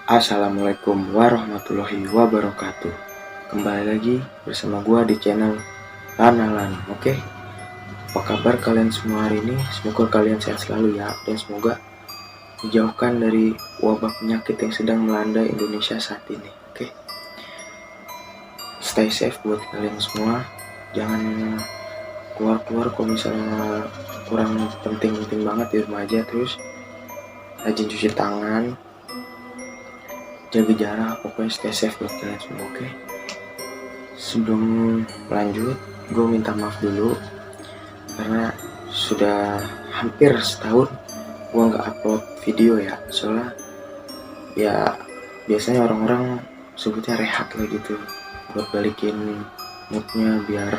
Assalamualaikum warahmatullahi wabarakatuh. Kembali lagi bersama gua di channel Lanalan. Oke, apa kabar kalian semua hari ini? Semoga kalian sehat selalu ya, dan semoga dijauhkan dari wabah penyakit yang sedang melanda Indonesia saat ini. Oke, stay safe buat kalian semua. Jangan keluar-keluar kalau misalnya kurang penting-penting banget, di rumah aja. Terus rajin cuci tangan, jaga jarak, pokoknya stay safe buat kalian semua. Oke, sebelum lanjut gue minta maaf dulu karena sudah hampir setahun gue nggak upload video ya. Soalnya ya biasanya orang-orang sebutnya rehat lah gitu, buat balikin moodnya biar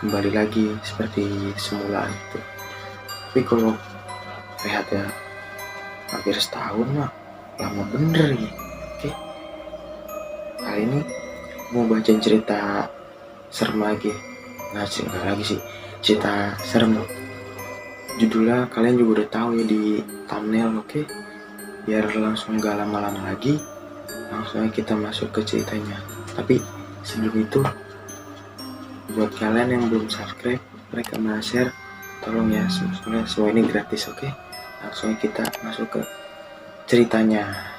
kembali lagi seperti semula gitu. Tapi kalau rehat ya hampir setahun mah lama bener ya. Oke, kali ini mau bacain cerita serem lagi. Nah, enggak lagi sih, cerita serem. Judulnya kalian juga udah tahu ya di thumbnail. Oke, biar langsung gak lama-lama lagi, langsung aja kita masuk ke ceritanya. Tapi sebelum itu, buat kalian yang belum subscribe, like, sama share, tolong ya, semua ini gratis. Oke, langsung aja kita masuk ke ceritanya.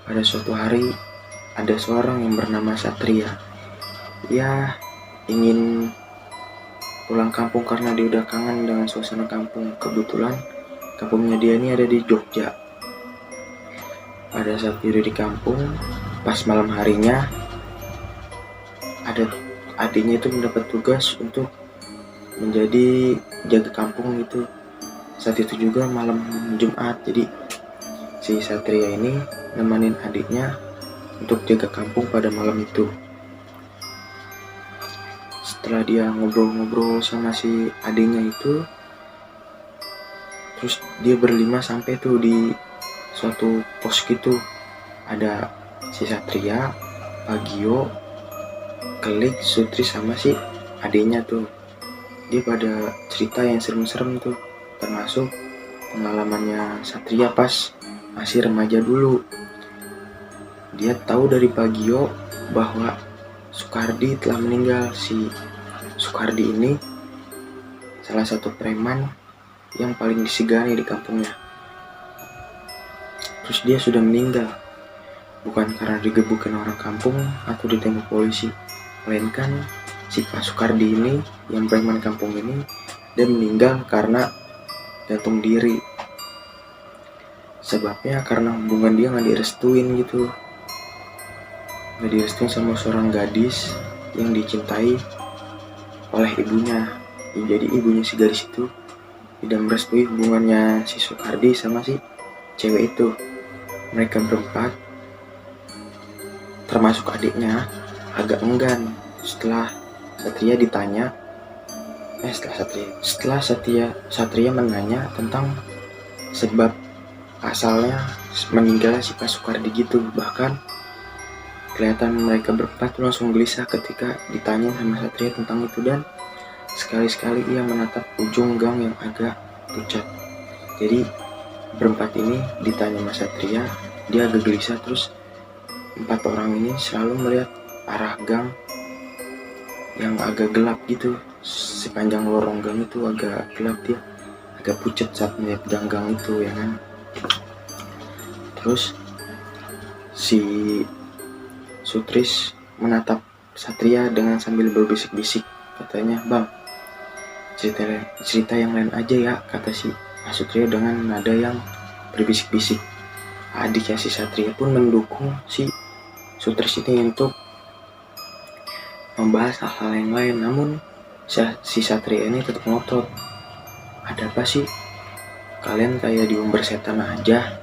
Pada suatu hari, ada seorang yang bernama Satria. Ia ingin pulang kampung karena dia udah kangen dengan suasana kampung. Kebetulan kampungnya dia ini ada di Jogja. Pada saat dia udah di kampung, pas malam harinya, ada adiknya itu mendapat tugas untuk menjadi jaga kampung itu. Saat itu juga malam Jumat, jadi si Satria ini nemenin adiknya untuk jaga kampung pada malam itu. Setelah dia ngobrol-ngobrol sama si adiknya itu, terus dia berlima sampai tuh di suatu pos gitu. Ada si Satria, Pagio, Kelik, Sutri, sama si adiknya tuh. Dia pada cerita yang serem-serem tuh, termasuk pengalamannya Satria pas masih remaja dulu. Dia tahu dari Pagio bahwa Sukardi telah meninggal. Si Sukardi ini salah satu preman yang paling disegani di kampungnya. Terus dia sudah meninggal, bukan karena digebukin orang kampung atau ditembak polisi, melainkan si Pak Sukardi ini, yang preman kampung ini, dia meninggal karena gantung diri. Sebabnya karena hubungan dia nggak direstuin gitu, nggak direstuin sama seorang gadis yang dicintai oleh ibunya. Jadi ibunya si gadis itu tidak merestui hubungannya si Sukardi sama si cewek itu. Mereka berempat, termasuk adiknya, agak enggan setelah Satria ditanya. Satria menanya tentang sebab asalnya meninggalnya si Pak Sukardi gitu. Bahkan kelihatan mereka berempat langsung gelisah ketika ditanya sama Satria tentang itu, dan sekali-sekali ia menatap ujung gang yang agak pucat. Jadi berempat ini ditanya sama Satria, dia agak gelisah. Terus empat orang ini selalu melihat arah gang yang agak gelap gitu. Sepanjang lorong gang itu agak gelap, dia agak pucat saat melihat gang-gang itu ya kan. Terus si Sutris menatap Satria dengan sambil berbisik-bisik. Katanya, "Bang, cerita yang lain aja ya," kata si Satria dengan nada yang berbisik-bisik. Adiknya si Satria pun mendukung si Sutris ini untuk membahas hal-hal yang lain. Namun si Satria ini tetap ngotot. "Ada apa sih? Kalian kayak diumbar setan aja,"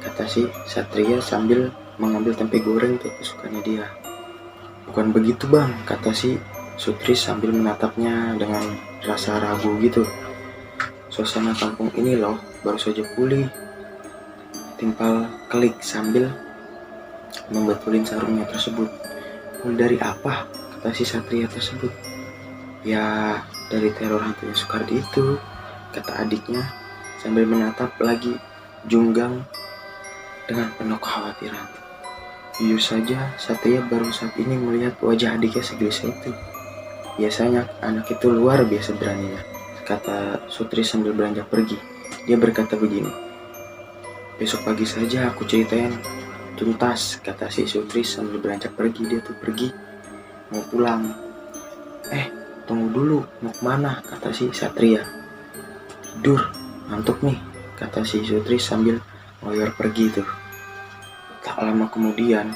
kata si Satria sambil mengambil tempe goreng untuk kesukaannya dia. "Bukan begitu bang," kata si Sutris sambil menatapnya dengan rasa ragu gitu. "Suasana kampung ini loh baru saja pulih," timpal Kelik sambil membetulin sarungnya tersebut. "Pulih dari apa?" kata si Satria tersebut. Ya, dari teror hantunya Sukardi itu, kata adiknya sambil menatap lagi Junggang dengan penuh kekhawatiran. Jujur saja, Satria baru saat ini melihat wajah adiknya segelisah itu. Biasanya anak itu luar biasa beraninya, kata Sutri sambil beranjak pergi. Dia berkata begini, besok pagi saja aku ceritain tuntas, kata si Sutri sambil beranjak pergi. Dia tuh pergi, mau pulang. Tunggu dulu, mau kemana, kata si Satria. Tidur, ngantuk nih, kata si Sutri sambil ngoyor pergi tuh. Tak lama kemudian,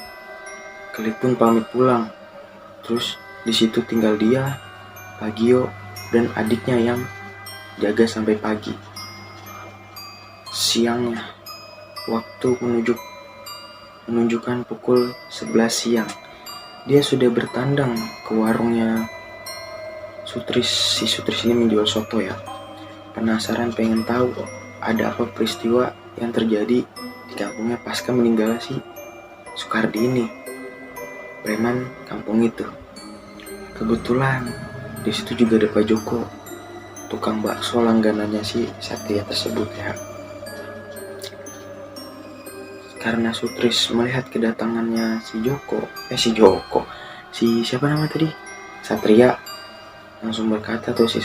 Kelit pun pamit pulang. Terus di situ tinggal dia, Pagio, dan adiknya yang jaga sampai pagi. Siangnya, waktu menunjukkan pukul 11 siang. Dia sudah bertandang ke warungnya si Sutris ini menjual soto ya. Penasaran pengen tahu ada apa peristiwa yang terjadi di kampungnya pasca meninggalnya si Sukardi ini, preman kampung itu. Kebetulan di situ juga ada Pak Joko, tukang bakso langganannya si Satria tersebut ya. Karena Sutris melihat kedatangannya si siapa nama tadi? Satria, langsung berkata tuh si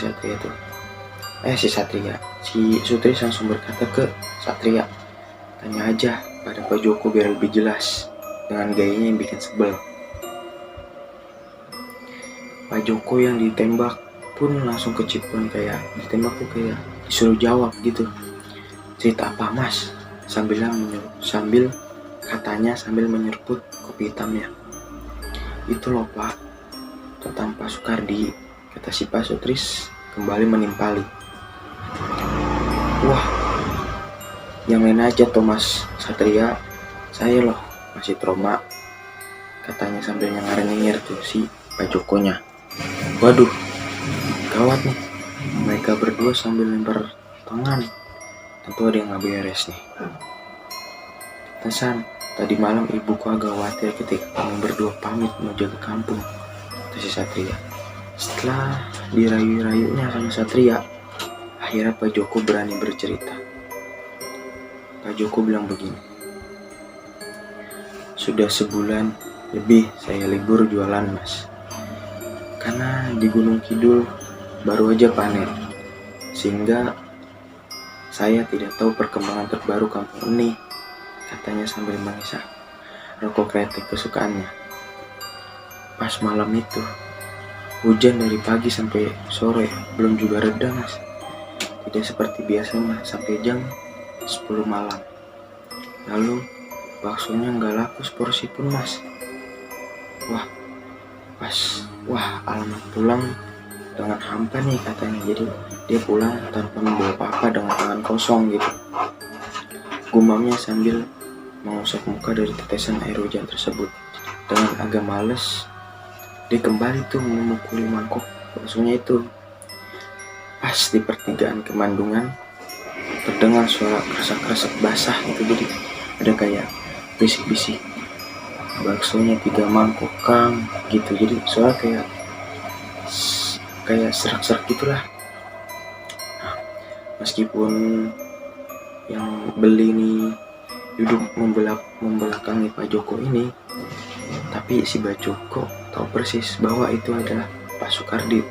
Sutris langsung berkata ke Satria, tanya aja pada Pak Joko biar lebih jelas, dengan gayanya yang bikin sebel. Pak Joko yang ditembak pun langsung kecipuan, kayak ditembak tuh kayak disuruh jawab gitu. Cerita apa mas? Sambil menyeruput kopi hitamnya. Itu loh pak, tentang Pak Sukardi, kata si Pak Sutris kembali menimpali. Wah, yang lain aja Thomas Satria, saya loh masih trauma, katanya sambil nyengar-nyengir tuh si Pak Jokonya. Waduh, gawat nih, mereka berdua sambil lempar tangan. Tentu ada yang gak beres nih. Tesan, tadi malam ibuku agak khawatir ketika kami berdua pamit mau jaga kampung, kata si Satria. Setelah dirayu-rayunya sama Satria, akhirnya Pak Joko berani bercerita. Pak Joko bilang begini, sudah sebulan lebih saya libur jualan mas, karena di Gunung Kidul baru aja panen, sehingga saya tidak tahu perkembangan terbaru kampung ini, katanya sambil mengisap rokok kretek kesukaannya. Pas malam itu, hujan dari pagi sampai sore belum juga reda mas. Tidak seperti biasanya sampai jam 10 malam. Lalu baksonya nggak laku seporsi pun mas. Wah alamat pulang dengan hampa nih katanya. Jadi dia pulang tanpa membawa apa-apa dengan tangan kosong gitu. Gumamnya sambil mengusap muka dari tetesan air hujan tersebut. Dengan agak males, dia kembali tuh memukuli mangkok baksonya itu. Pas di pertigaan Kemandungan, terdengar suara kresek-kresek basah gitu. Jadi ada kayak bisik-bisik, baksonya 3 mangkok kang gitu. Jadi suara kayak serak-serak gitulah. Nah, meskipun yang beli ini duduk membelakangi Pak Joko ini, tapi si Pak Joko tahu persis bahwa itu adalah Pak Sukardi,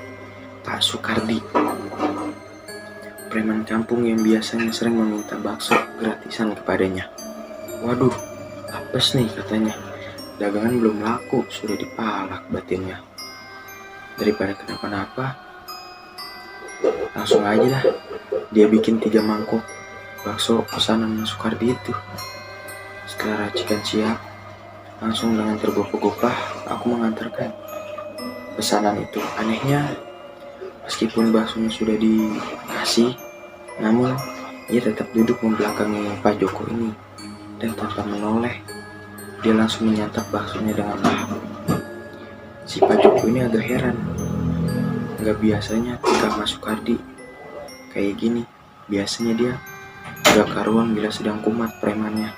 preman kampung yang biasanya sering meminta bakso gratisan kepadanya. Waduh, apes nih katanya, dagangan belum laku sudah dipalak batinnya. Daripada kenapa-napa, langsung aja dah dia bikin 3 mangkok bakso pesanan Sukardi itu. Setelah racikan siap, langsung dengan tergopah-gopah aku mengantarkan pesanan itu. Anehnya, meskipun baksonya sudah dikasih, namun ia tetap duduk membelakangi Pak Joko ini. Dan tanpa menoleh, dia langsung menyantap baksonya dengan lahap. Si Pak Joko ini agak heran. Gak biasanya tingkah Mas Sukardi kayak gini. Biasanya dia gak karuan bila sedang kumat premannya.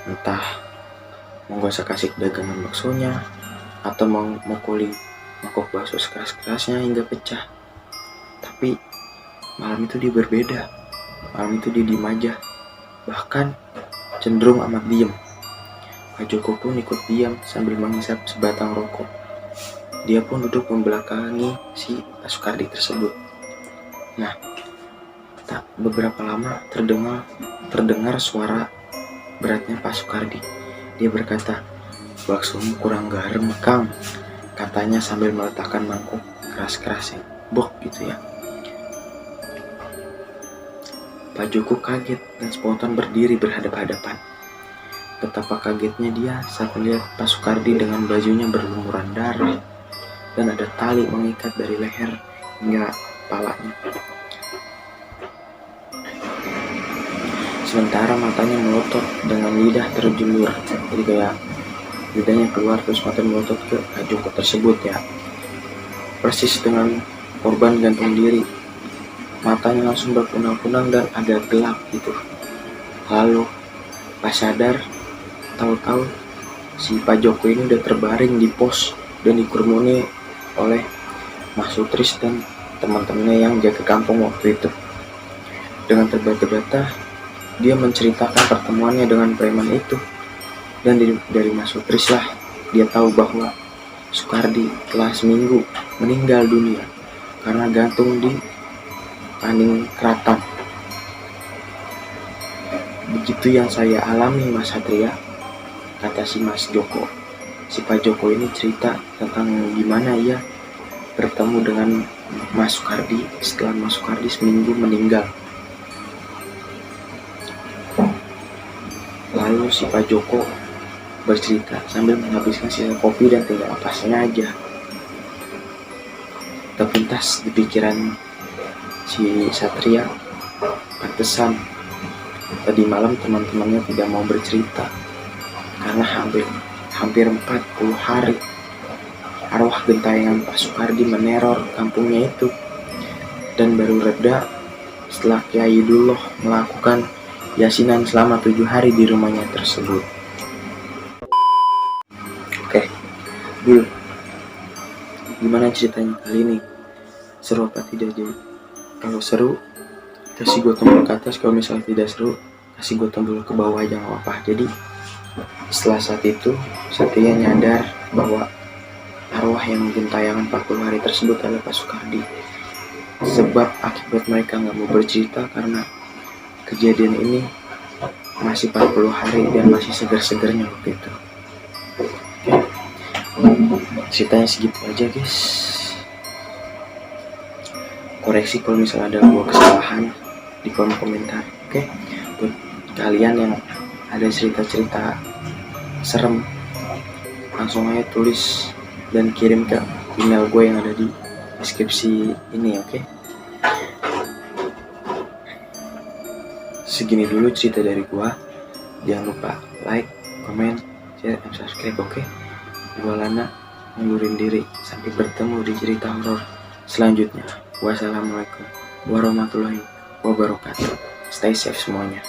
Entah mau gosok kasih dagangan baksonya, atau mau mukuli mangkok bakso sekeras-kerasnya hingga pecah. Tapi malam itu dia berbeda. Malam itu dia diem aja, bahkan cenderung amat diem. Pak Joko pun ikut diam sambil menghisap sebatang rokok. Dia pun duduk membelakangi si Pak Sukardi tersebut. Nah, tak beberapa lama terdengar suara beratnya Pak Sukardi. Dia berkata, "Baksomu kurang garam, Kang," katanya sambil meletakkan mangkok keras-kerasnya. Bok gitu ya. Pak Joko kaget dan spontan berdiri berhadap-hadapan. Betapa kagetnya dia saat melihat Pak Sukardi dengan bajunya berlumuran darah dan ada tali mengikat dari leher hingga kepalanya. Sementara matanya melotot dengan lidah terjulur. Jadi kayak lidahnya keluar terus matanya melotot ke Pak Joko tersebut ya. Persis dengan korban gantung diri. Matanya langsung berkunang-kunang dan agak gelap gitu. Lalu pas sadar, tahu-tahu si Pak Joko ini udah terbaring di pos dan dikerumuni oleh Mas Sutris dan teman-temannya yang jaga kampung waktu itu. Dengan terbata-bata, dia menceritakan pertemuannya dengan preman itu. Dan dari Mas Sutris lah dia tahu bahwa Sukardi telah seminggu meninggal dunia karena gantung di paning keraton. Begitu yang saya alami, Mas Satria, kata si Mas Joko. Si Pak Joko ini cerita tentang gimana ia bertemu dengan Mas Sukardi setelah Mas Sukardi seminggu meninggal. Lalu si Pak Joko bercerita sambil menghabiskan sisa kopi dan tinggal napasnya aja. Terpintas di pikiran si Satria, pantesan tadi malam teman-temannya tidak mau bercerita karena hampir 40 hari arwah gentayangan Pak Sukardi meneror kampungnya itu, dan baru reda setelah Kiai Dullah melakukan yasinan selama 7 hari di rumahnya tersebut. Oke, Dul, gimana ceritanya kali ini? Seru apa tidak jadi? Kalau seru, kasih gue tombol ke atas. Kalau misalnya tidak seru, kasih gue tombol ke bawah aja, gak apa-apa. Jadi setelah saat itu, Satria nyadar bahwa arwah yang gentayangan 40 hari tersebut adalah Pak Sukardi. Sebab akibat mereka gak mau bercerita karena kejadian ini masih 40 hari dan masih segar-segarnya waktu itu. Ceritanya segitu aja, guys. Koreksi kalau misalnya ada gua kesalahan di kolom komentar. Oke, buat kalian yang ada cerita-cerita serem, langsung aja tulis dan kirim ke email gue yang ada di deskripsi ini, oke? Segini dulu cerita dari gua. Jangan lupa like, comment, share, dan subscribe, oke? Gua Lana mundurin diri. Sampai bertemu di cerita horor selanjutnya. Wassalamualaikum warahmatullahi wabarakatuh. Stay safe semuanya.